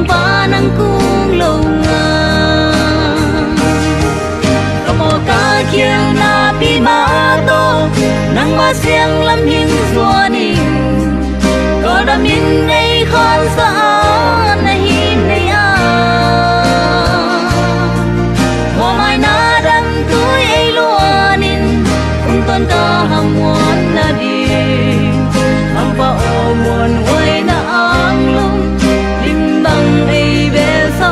mang ba nang cung lâu ngang có một ca kiêng na pi ma to nang ba siang lam hin zua ni có đam in nay khăn sa na hin nay a hoa mai na đam tuổi ấy luôn in tôn ta ham muốn na đi ang pa o muốn quay na ang lung lim bang ấy về sa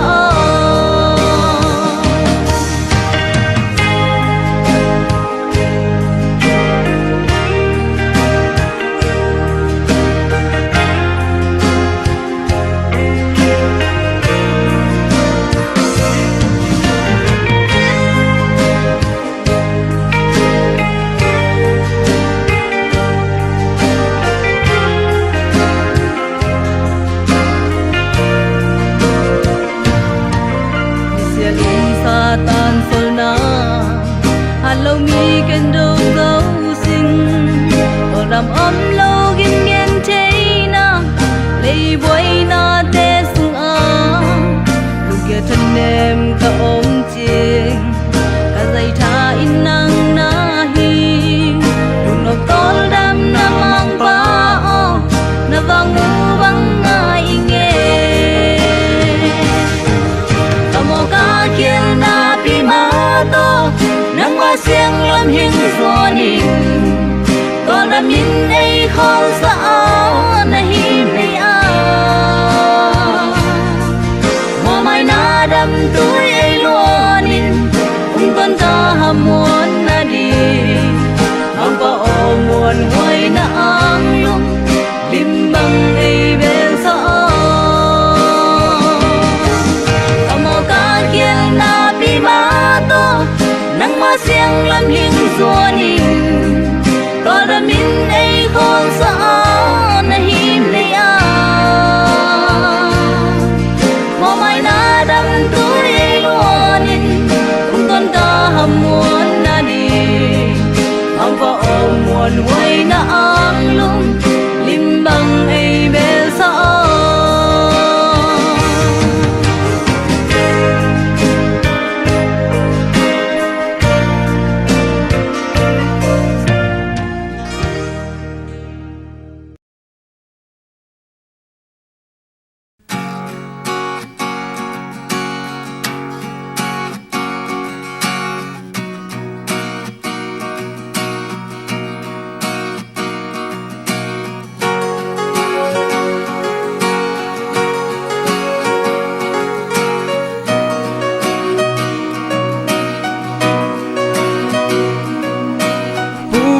tan sol na hello mi ken do go sing or ram lo gin gen chei na lei boy na te sung a lu ge thân em ka om ching ka zai tha in nang na hi lu no tol dam na mang pa o na vang u bang ai nghe amo ka kiel na to nang ba siang lam hin zua ni có đam in ấy khó sa na hi nay a hoa mai na đam tuổi ấy luôn in tôn ta ham muốn na đi ang pa o muốn hoài na ang lung lim bang ấy bên sa amo ka kiel na pi ma to nang ma siang lam hin zua ni có đam in ấy khó sa na hi nay a hoa mai na đam tuổi ấy luôn in tôn ta ham muốn na đi ang pa o muốn quay na ang lung lim bang ấy bên sa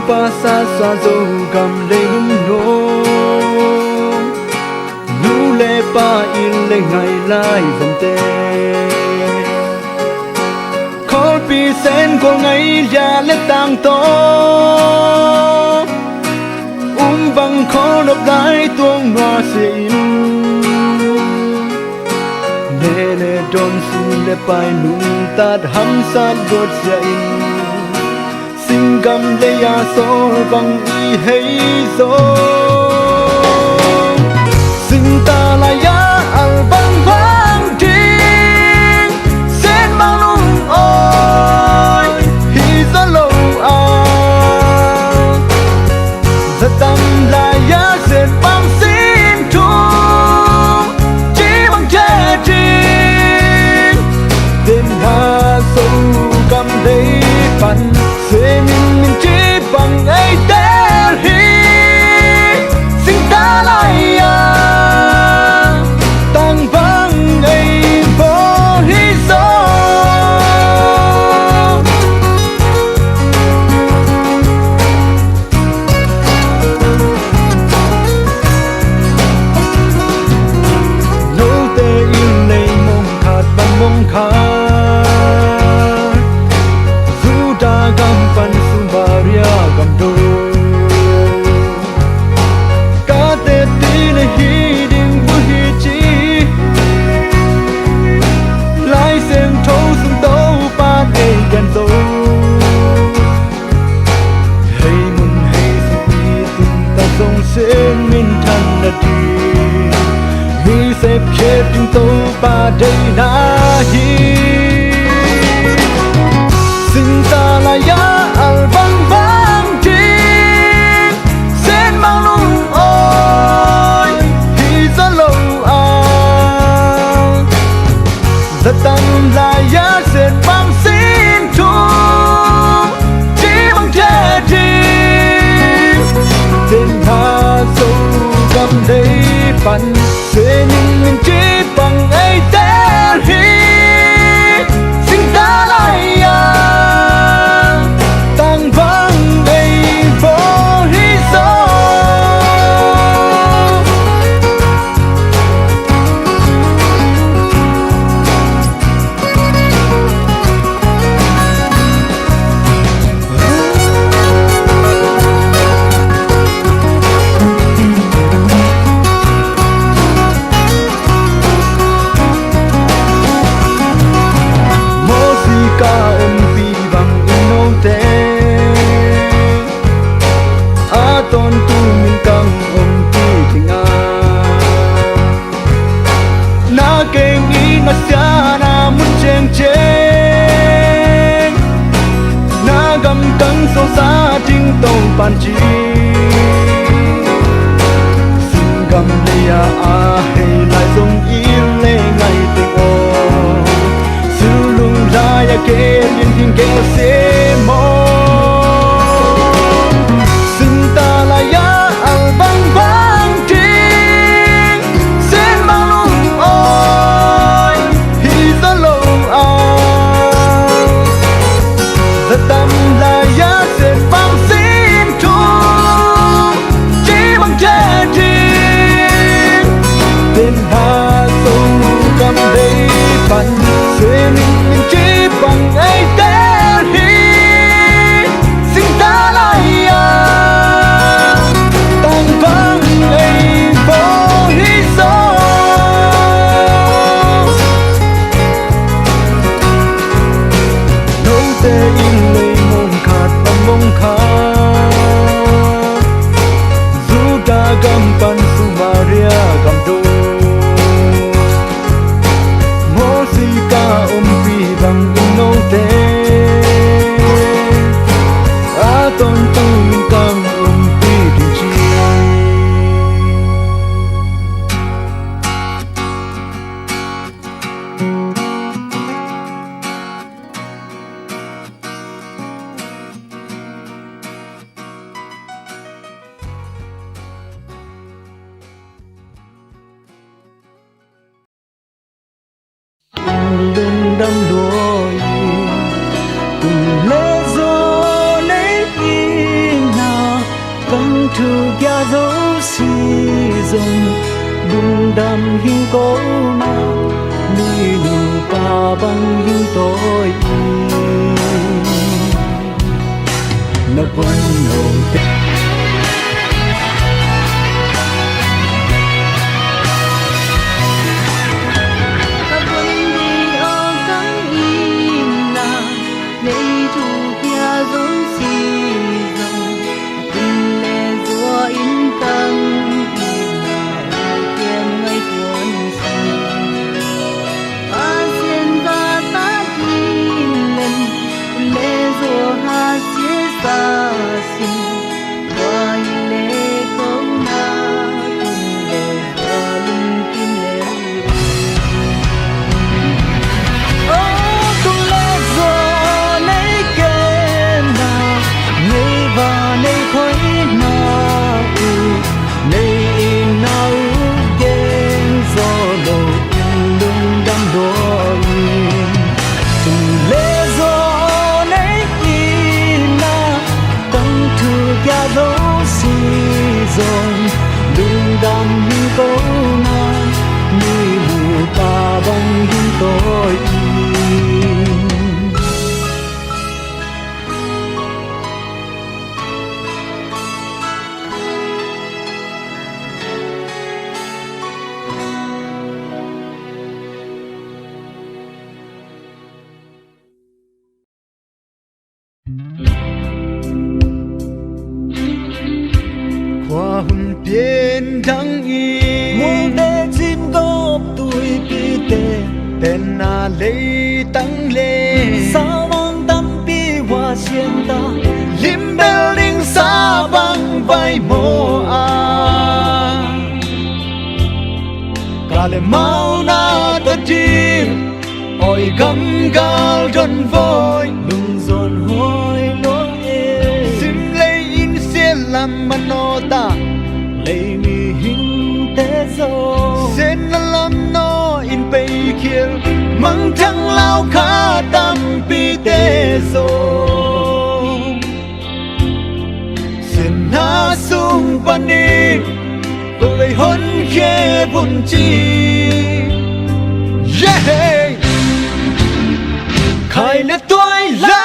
pa sa sa zo gam le num no nu le pa in le ngai lai vom te khol pi sen ko ngai ya le tang to bang kho nộp lai tuông hoa xin nè nè don su le pai lung tat ham san god ya in gam le ya so bang i hei so sing ta la ya al bang bang ting sen bang lung oi hi zo lo a za tam la ya sen bang sin tu chi bang che ting den ha so gam le pan se min bằng ấy tên hi xin ta lại tăng vang ấy vô hi do nô tê yêu lệ mong khát bằng mong khát dù đã gam phần gam do ka te ti le hi ding bu hi chi lai sem thâu sung tâu pa te gan do hey mun hey su pi tum ta song sen min than na ti hi sep khe ting to pa đây na hi sinh ta là ya al bang bang tin sen mang lung ôi hi za lâu à za tâm là ya sen bang xin thu chỉ bằng thế đi tên ta sâu cầm đây phần sẽ những chỉ bằng ấy tên hi sinh ta lại à tăng vang ấy vô hi sâu tôn tu min căng om ti thing a na ke ngi na sia na mun cheng cheng na gam căng so sa ting tong pan chi sin gam le ya a hey lai song i le ngai te o su lung ra ya ke yin ting ke se mo tâm là giá sẽ bằng xin thu chỉ bằng trái tim tên hà sông cầm đầy phần sẽ mình chỉ bằng ấy tên hi xin ta lại à tăng vang ấy vô hi sâu nấu tê in lời mong kha zu da gam pan su maria gam do mo si ka pi bang no te a ton tu kam pi di chi đâm đôi cùng lẽ gió lấy in nào căng thu gia dấu xì dòng đùng đâm hình cố mà nuôi nụ pa bằng hình tôi nó vẫn nổi hoa hùn biển đắng y muôn đê chim góp tuổi bị tê tên na lấy tăng lê sao mang tâm bi hoa xiên ta lim bel linh sa băng vai mô a cả lệ mau na ta chim ôi găm gal tròn vội lùng dồn hôi lối sim lấy in xe làm mano ta lấy mi hình tế dâu sen làm no in bay kia mang trăng lao khá tâm bi tê so sen na sung pani tôi hôn khê vun chi yeah khai lên tôi lá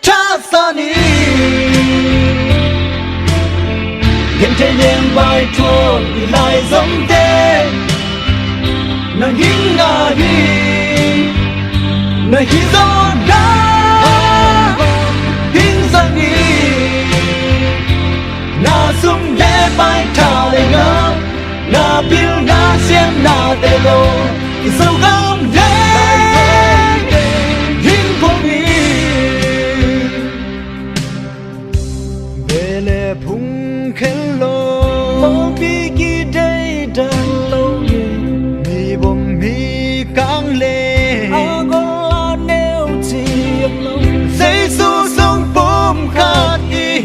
cha sa ni hiện thế liền bài thua lại giống thế nàng hin ngà hi nàng hi gió đá hin sang đi na sung lẽ bài thả lại ngỡ na bill na xem na tê lô sâu gom lên hin phong đi về lệ phung khen lô mong bi kỳ đây đang lâu nhìn mi bom mi căng lệ à có là nếu chiếm lòng giấy su sông bom khát đi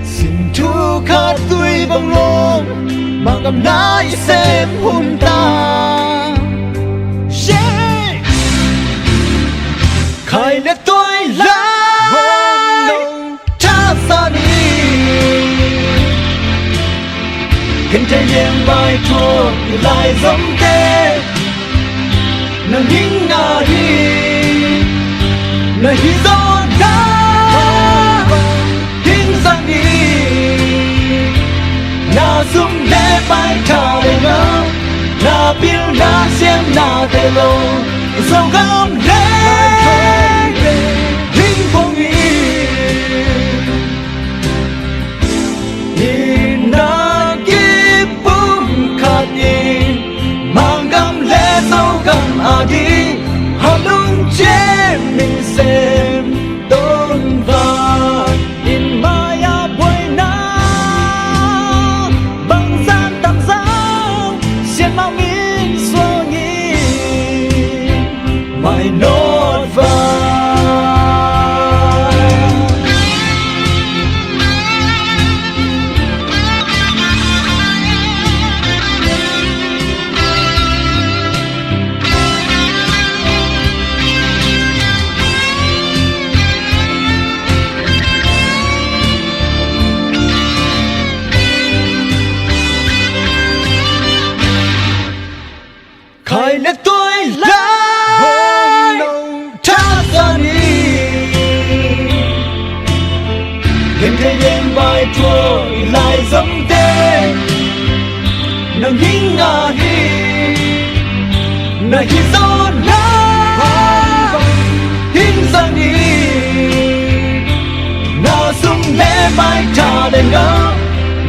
xin chú khát tôi bằng lòng mà cầm nái xem hôn ta yeah. khai lên tôi lá cha sa đi khiến trái em bài thua lại giống thế nàng hin ngà đi nàng hi gió đá hin sang đi na sung lẽ bài thả để ngỡ na bill na xem na tê lô dòng gom lên hin phong nhìn na kiếp bum khát nhìn mang gam lẽ dấu gam à đi họ luôn chế mình xem tôn vàng in maya buổi na bằng gian tầm giáo xiên mau miên xua nhị mày nốt vàng khai lên tôi lá cha ra đi hiện thế gian bài thua lại giống thế nàng hin ngà hi nàng hi gió đá hin sang đi na sung lẽ bài thả để ngỡ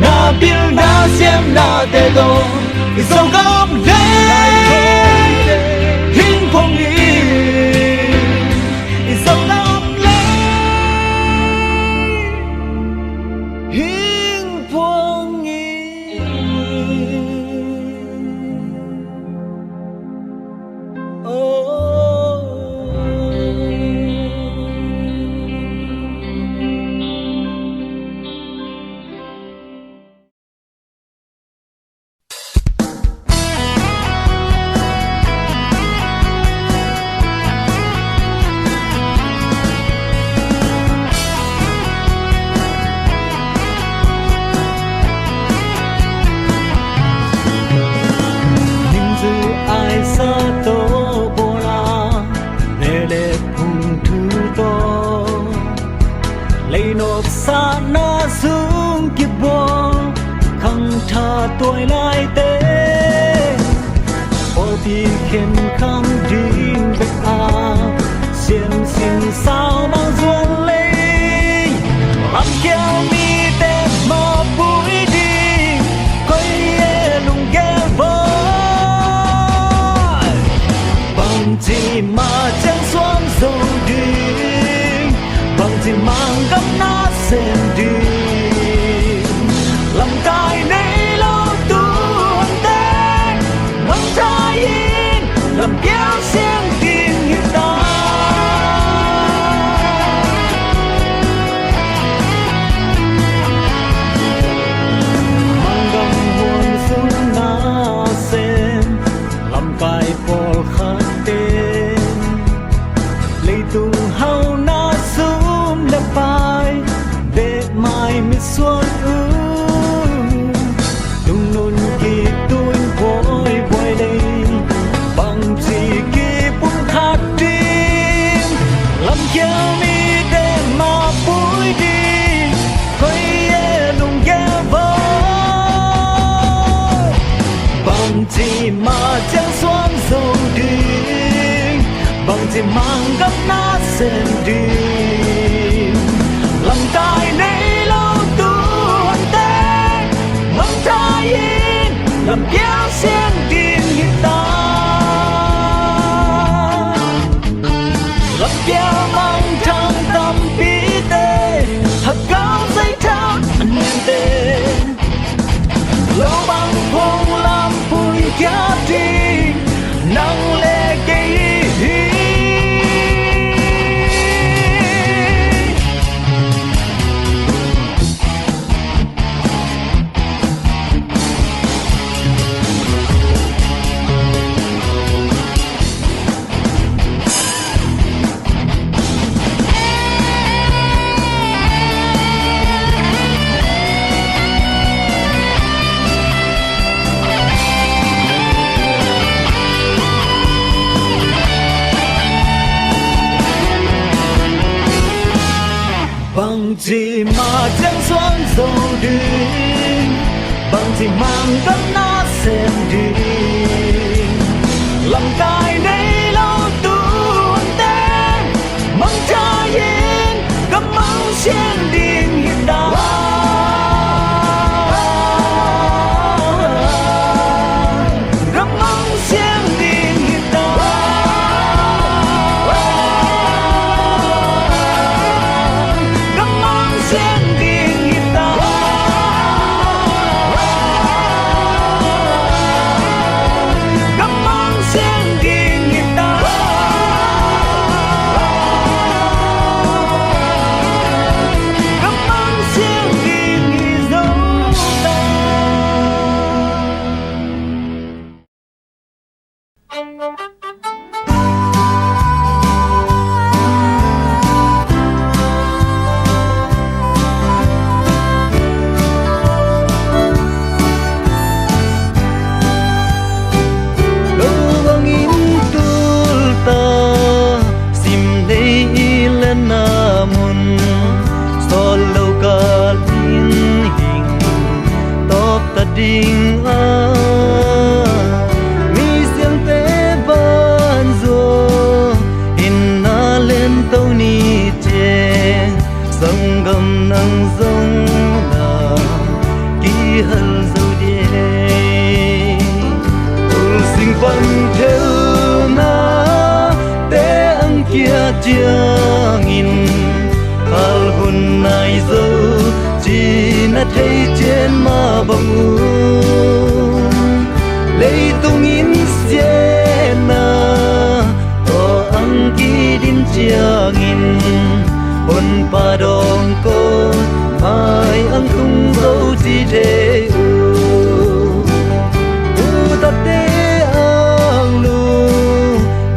na bill na xem na tê tô sâu gom lên hin phong đi sâu lắm lên hình phong nghi xa na xuống kiếp bo khăng tha tuổi lại tế ô ti khen khăng đinh bạch a xiêm xin sao bao duôn lấy làm kêu mi tép mà bụi đi chẳng xoan dầu đi bằng chỉ mang gấp nát xem đi lòng tai này lâu tuôn té mong thay yên làm kéo xem tin hiện ta làm kéo mang thang tâm bí tê thật cao dây thác nên tê lâu bằng phong làm vui giá đi nắng lệ cây bằng gì mà chẳng xoan dầu đi bằng gì mang gấp nát xem đi lòng tai này lâu tuôn té mong trái yên gấp mong xuyên điên hiện đại gấp mong xuyên điên hiện đại đình a mi xiang tế ban rùa in na lên tàu ni chè sông gầm nắng rông là ký hân dâu đê tu sinh văn theo na tế ăn kia chia nghìn al hun nai dâu chỉ na thấy trên mà bông lấy tung in siena o ang kidin chia nghìn on pa dong ko mai ang tung dâu chỉ thế u ta te ang lu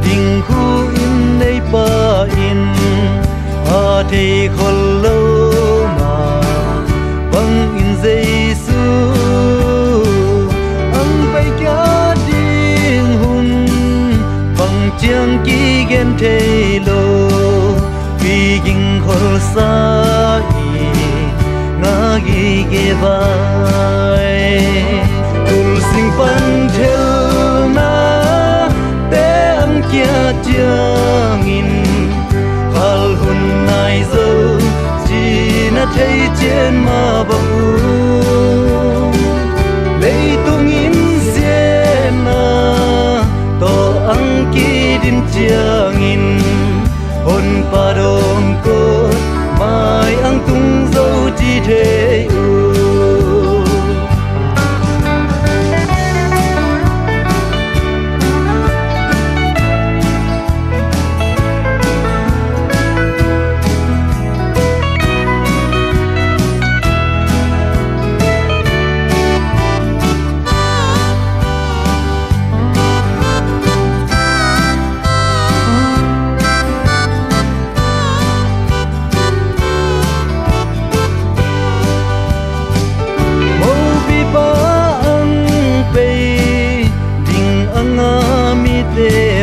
ding khu in nei pa in a thì khol lâu Giêsu ang bay kia điên hùng bằng chiang kỹ gen thế lô vì kinh khol sa ngã ghi ghê vai tul sinh pan theo na té ang kia chiang in khal hun nai dâu chỉ na thấy trên mà bông lấy tung in siena to ang kidin chiang in hôn pa dom ko mai ang tung dâu chỉ thế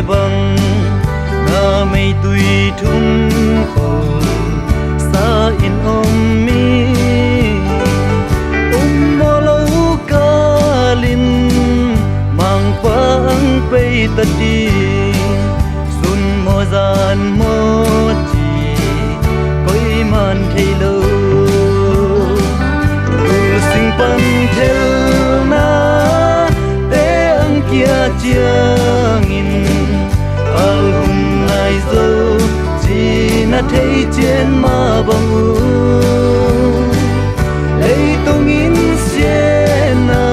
bằng na mây tùy thung khổ xa in om mi mô lâu ca linh mang quang ta đi sun mò gian mò chỉ coi man thấy lâu sinh pan theo na te ang kia chiang in al hum nai zo chỉ na thấy trên ma bang u lấy tung in siena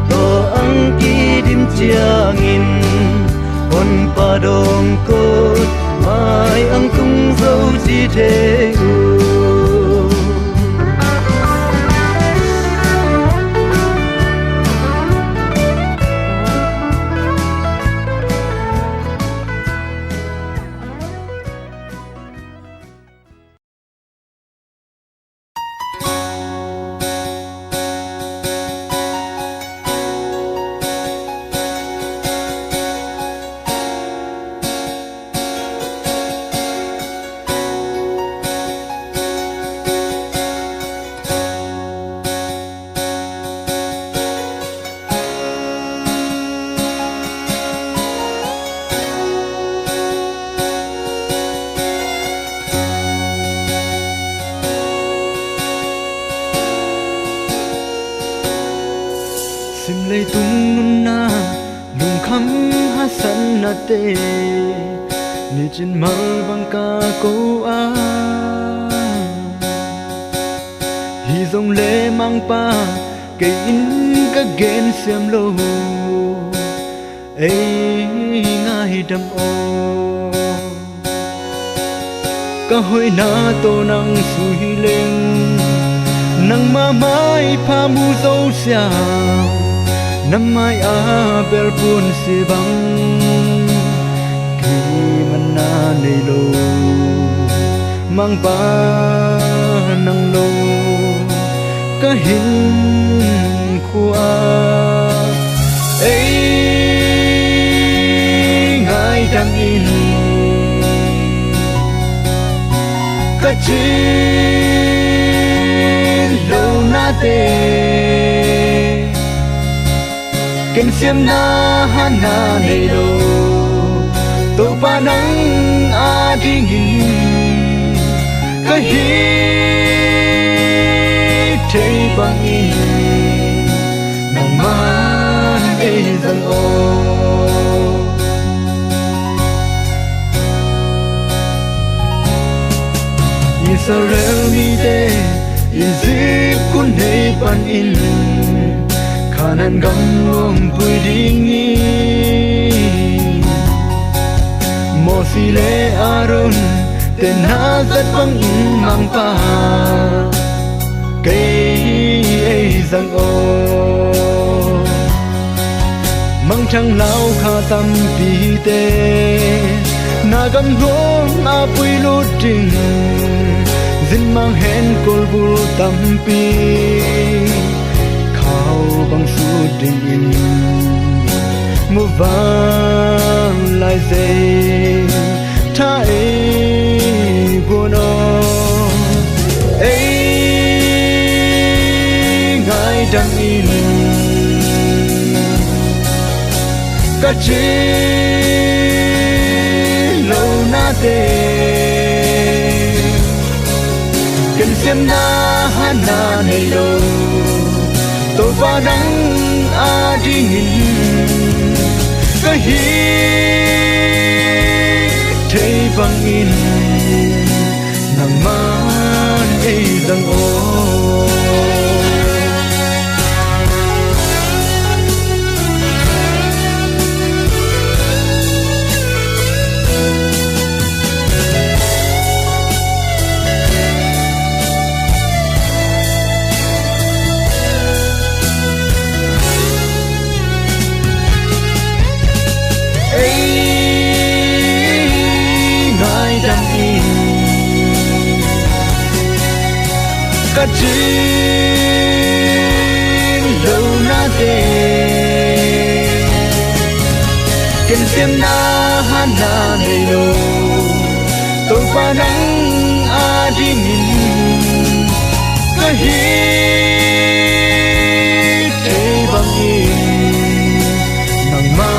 to ang kidim chiang in on padong kot mai ang tung dâu chỉ thế sim lei tung nun na lung kham ha san na te ni chin mal bang ka ko a hi dong le mang pa ke in ka gen sem lo ei ngai dam o ka hoi na to nang sui leng nang ma mai pha mu zo sia năm mai a bel pun si bang khi man na nei lo mang pa nang lo ka hin khua ei ngai dang in ka chi lo na te kinh xiêm na ha na nei lo to pa nang a ding in ka hi thei bang in nang man ei zang o Israel mi te Egypt kun nei pan in kanan gam lom pui ding ni mo si le aron te na zat bang in mang pa ke ei zang o mang chang lao kha tam pi te na gam rom a pui lu ding zin mang hen kol bul tam pi bang su ding in mu vang lai dây tha ei buono ei ngai dang in ka chi lo na te ken sim na ha na nei lo to pa nang a ding in ka hi thei bang in nang man ei dang o ka chi lo na te ken sim na ha na nei lo to pa nang a ding in ka hi thei bang in nang ma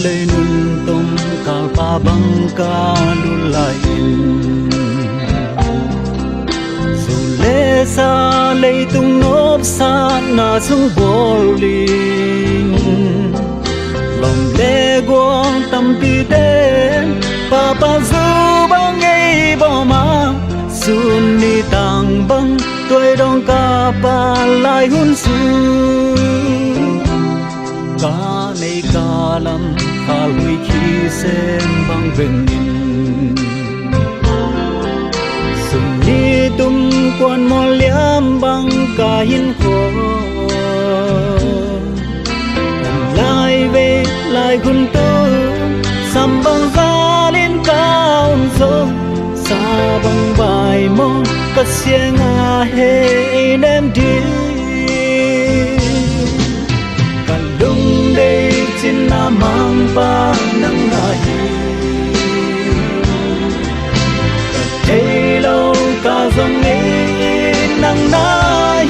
lên tung cả ba băng ca lu lại dù lê xa lấy tung nốt xa na sung bowling lòng lê quang tâm pi đến papa du băng ngay bỏ mà sun ni tang băng tôi đông ca pa lại hun su ca này ca lâm ca lui khi xem băng vinh sun ni tum quan mò liam băng ca hin khô lại về lại hun tu sam băng ra lên cao rồi sa băng bài mong cất xiềng à hê nem đi cả lung đây trên na mang ba nắng ngày cả thế lâu cả dòng ấy nắng nai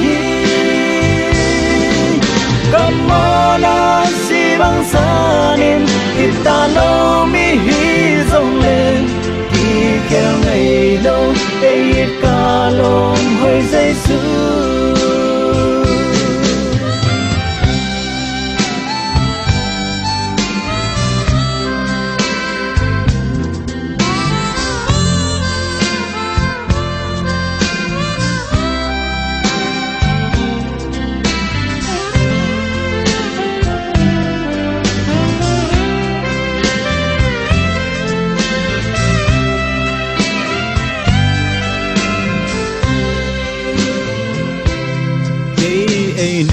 cầm mơ na si băng xa nên kita lâu mi hi dòng lên khéo ngày lâu ấy cả lòng hơi dây dưa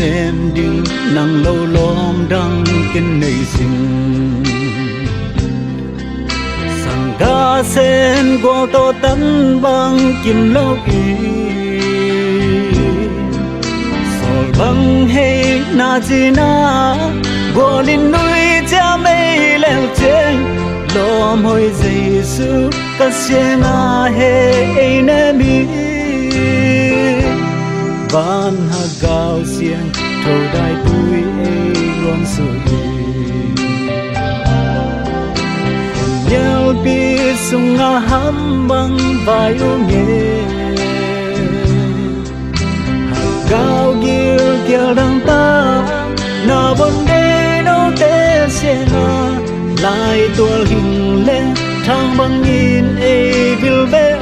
em đừng nắng lâu lom đăng kinh này sinh sang ga sen qua to tấn băng kim lâu y soi băng hay na chi na qua lên núi cha mây leo trên lom hồi dây su cắt xe na hay na mi van ha gao xiên thâu đai tuổi ấy luôn sưởi nhau biết sung nga hăm băng vai u nghe ha gao gil kia đằng ta na bon đê đâu té xe na lại tua hình lên thang băng nhìn ấy vil bé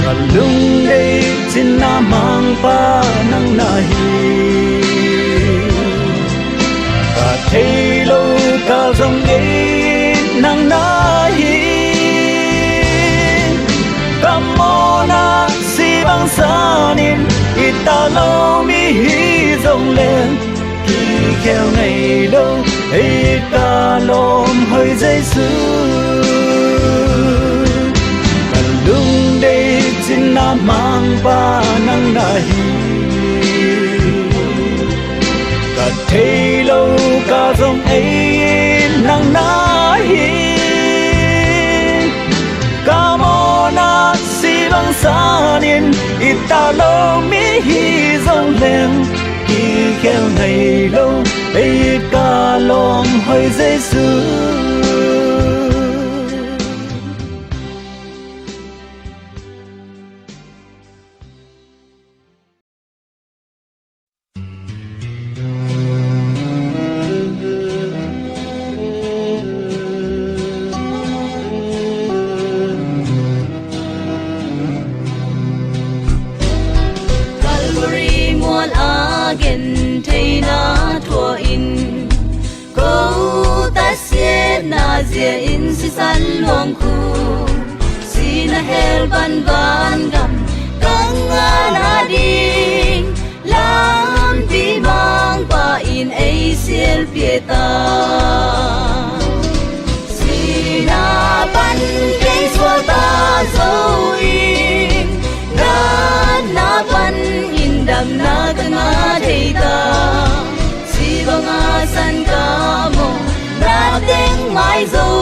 cả lung đây trên na mang pa nắng na hi cả thấy lâu cả dòng ấy nắng na hi cầm mô na si băng xa nên ita lâu mi hi dòng lên khi khéo ngày lâu ấy cả lom hơi dây dưa cả lung đây trên na mang ba nắng na hi cả thấy lâu cả dòng ấy nắng na hi cả mô na si băng xa nên ita lâu mi hi dòng lên khi khéo ngày lâu ấy cả lom hơi dây dưa Zia in si san luang khu si na hel ban ban gam kang na ding lam pi mang pa in ai siel pieta si na ban ke swa ta zo in na ban in dam na nga thei ta si banga san ka mo na tiếng mai dâu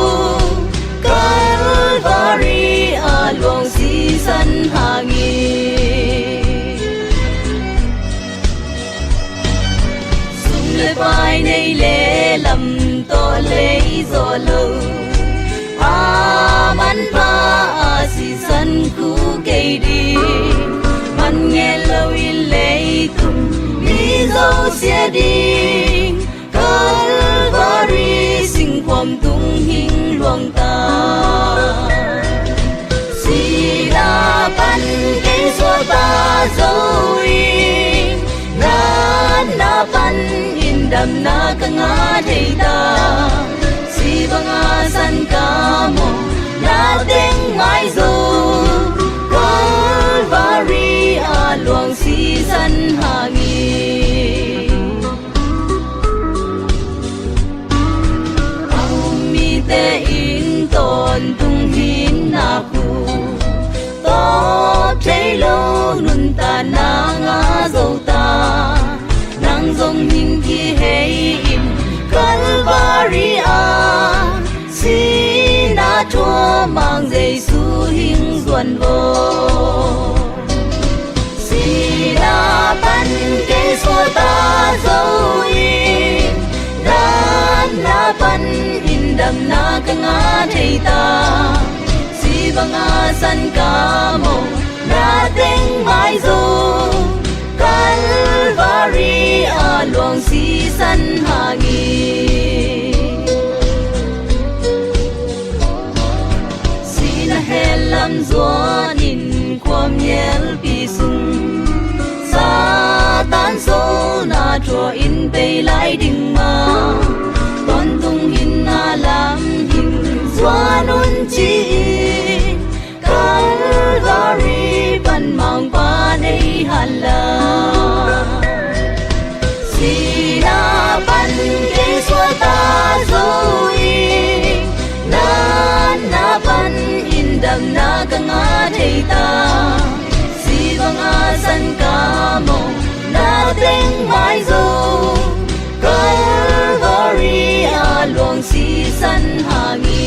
Calvary à luồng si sân hạ nghi sung lê vai này gió lâu man pa si san khu cây đi man nghe lâu in lệ tung mi dâu xe đi Calvary sinh quam tung hình luang ta si na pan cây xua ta dâu in na pan in đam na ka nga thei ta si banga san ka mo na teng mai zo Calvary a luang si san hangi mi te in ton tung hin na khu to thấy lâu nun ta na nga dâu ta nang dòng hình khi hay in Calvary a si na chua mang Giêsu hình duan vô si na ban cây xua ta dâu in na ban in đam na ka nga thei ta si banga san ka mo na teng mai zo Calvary a luang si san hangi si na helam zuan in kwam yel pi sung sa tan so na cho in pe lai ding ma ton tung hin na lam hin zuan un chi Calvary ban mang pa nei hala si na ban cây xua ta dâu in na ban in đam na ka nga thei ta si banga san ka mo na teng mai zo Calvary a luang si san hangi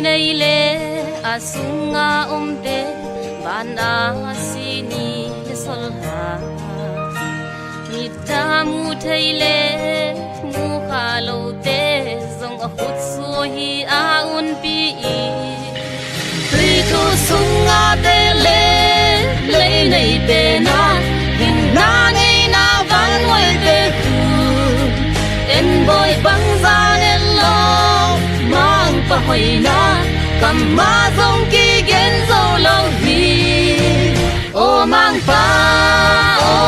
nay le asunga te ban a sini sol ha mi ta mu thei le mu kha lo te zong a khut so hi a un pi i tui tu sunga te le nei pe na hin na nei na van ngoi te tu en boy bang za ne lo mang pa hoi na cầm ma dòng kỳ gen dâu lâu vì ô mang pa ô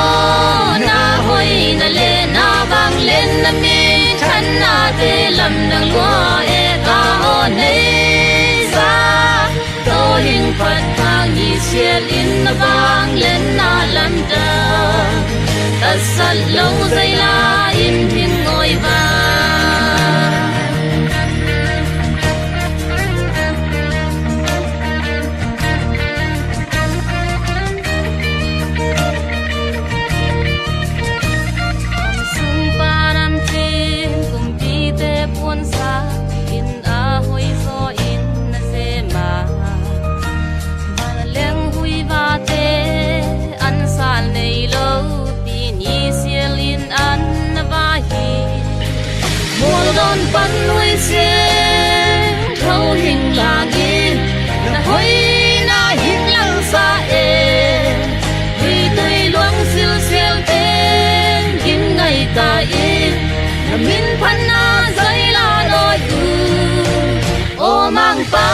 na hoi na le na vang lên na mi khăn na te lam nang lúa e ka ô nei sa tô hình phật thang nhị xiên in na vang lên na lam da ta sat lâu dây la in thiên ngồi vang don pan nuôi xiên thâu hình làng in na hoi na hin lang sa e vì tây luang siêu siêu tên in ngày ta in na min pan na dây la nói ô mang pa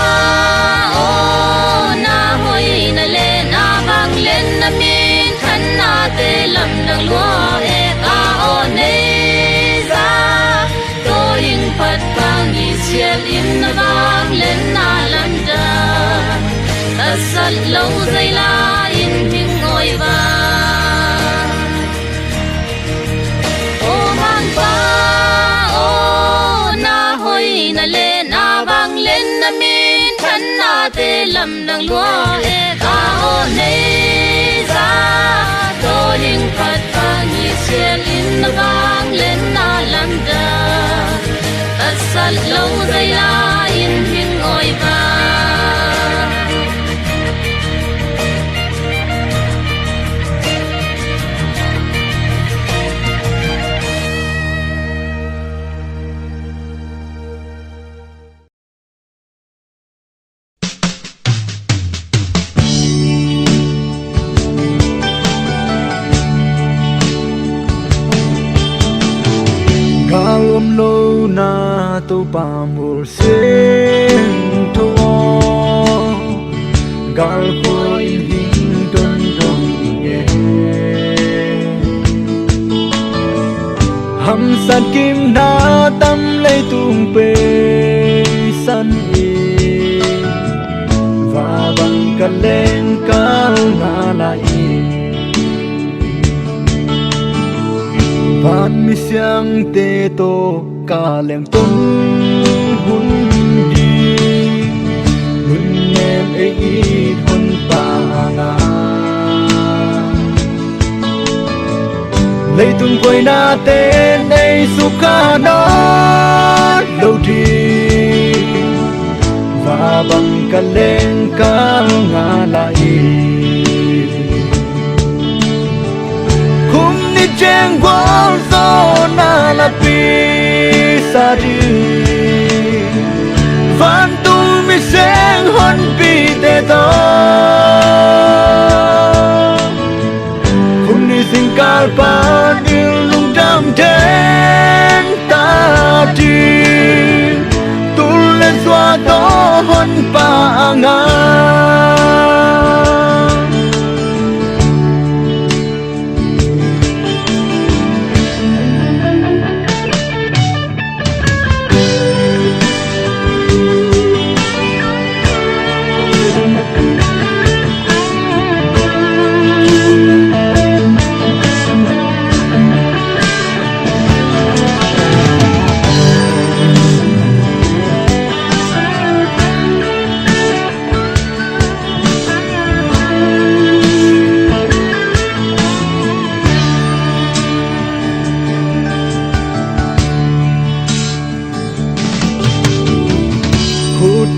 ô na hoi na le na vang lên na min khăn na te lam nang lúa e ka ô nei ra in phật vang nhị xiên in na vang lên na lam da ta sat lâu dây la in thiên ngồi vang ô mang pa ô na hoi na le na vang lên na min khăn na te lam nang lua e ka o nei za to ding khat pa ni sian in na bang len na lam da ta sal lo zai la in hing oi ba Galom lo na to pa mur sen to gal ko in hing don don ye ham san kim na tam lấy tung pe san e va bang ka len ka na la e Van mi siang te to ka leng tung hun di hun nem e i hun pa nga lấy tung quay na tên đây su ka nó lâu đi và bằng ka leng ka nga lại Cheng quang zo na la pi sa di van tu mi seng hon pi te to khung ni sing kal pa dil lung dam den ta di tu le zwa to hon pa nga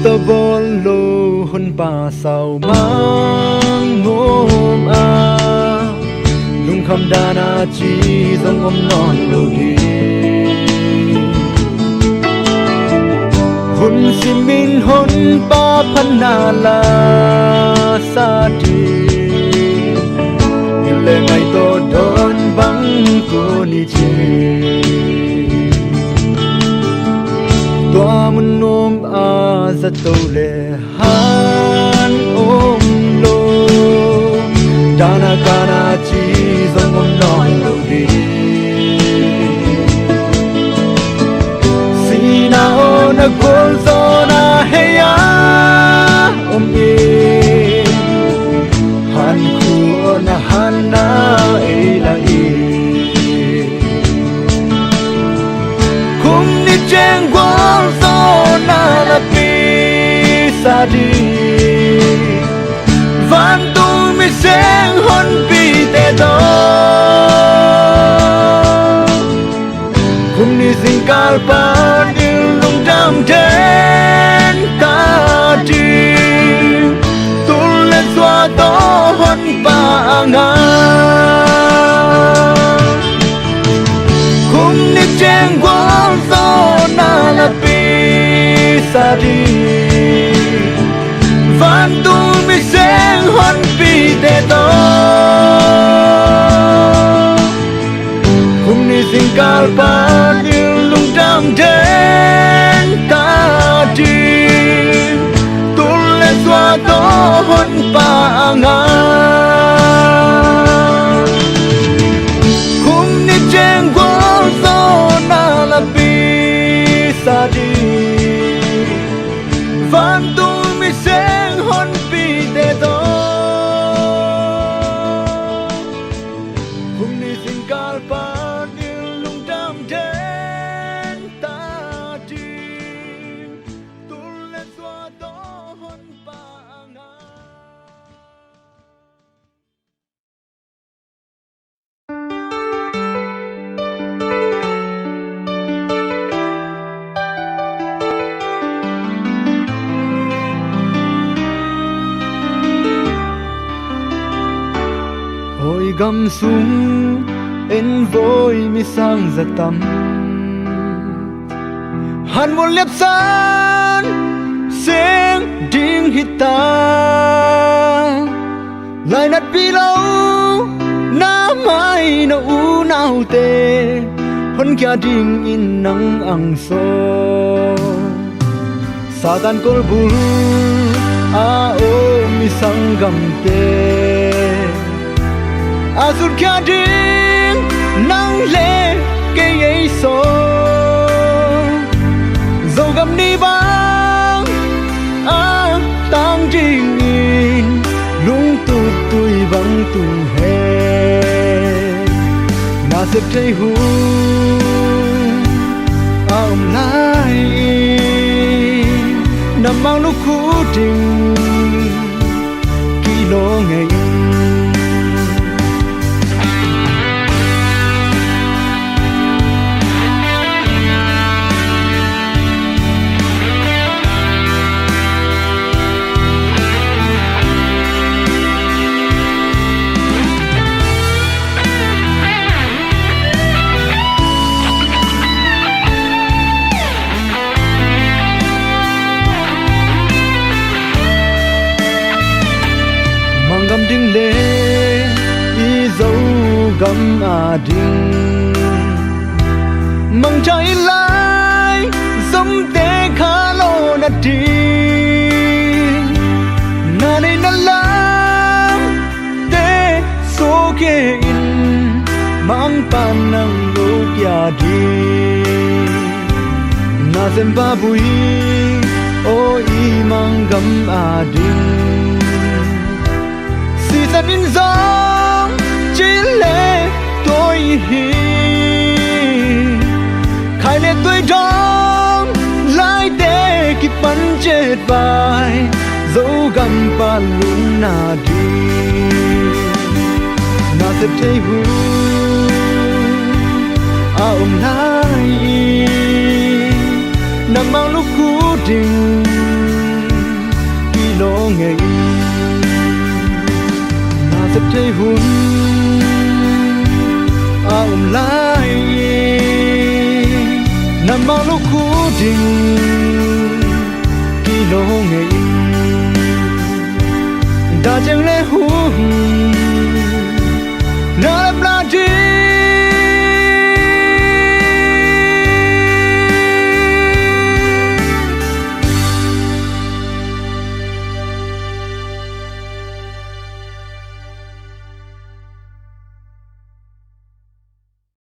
ta bol lo hun pa sao mang ngom a lung kham dana chi dong om non lo di hun sim min hun pa phan na la sa di le ngai to don bang ko ni che Tua mun nom a za to le han om lo Dana kana chi zong om non lo di Sina o na gol zo na he ya om ye Han ku o na han na e la e Kum ni cheng quang zo na la pi sa di van tu mi seng hon pi te to Kum ni sing kal pa dil lung dam den ta di tu le zwa to hon pa nga Kum ni cheng quang zo na la pi sa di van tu mi seng hon pi te to Kum ni sing kal pa dil lung dam den ta di tu le zwa to hon pa nga Kum ni cheng quang zo na la pi sa di gam sung en voi mi sang za tam han mon lep san seng ding hita lai nat pi lâu na mai na u nau te hon kya ding in nang ang so Satan kol bul a o mi sang gam te azul kya ding nang le ke ye so dầu gam ni bang a tang ding in lung tu tui bang tu he na se thei hu aum lai nằm mang lúc khu tình kilo ngày gam ding le i dấu gam a ding mang trái lai giống te khá lo na ti na nei na lam te so ke in mang pan nang lo kya di na sem ba bui o i mang gam a ding Season in song chile tôi hi khai le tôi dong lai te ki pan chết vai dấu gam pa lung na di na se thei hu a lai na mang lúc khu ding ki lo ngày sắp thấy hun lai nằm mang lúc khu đình kỳ lô ngày đã chẳng lẽ hun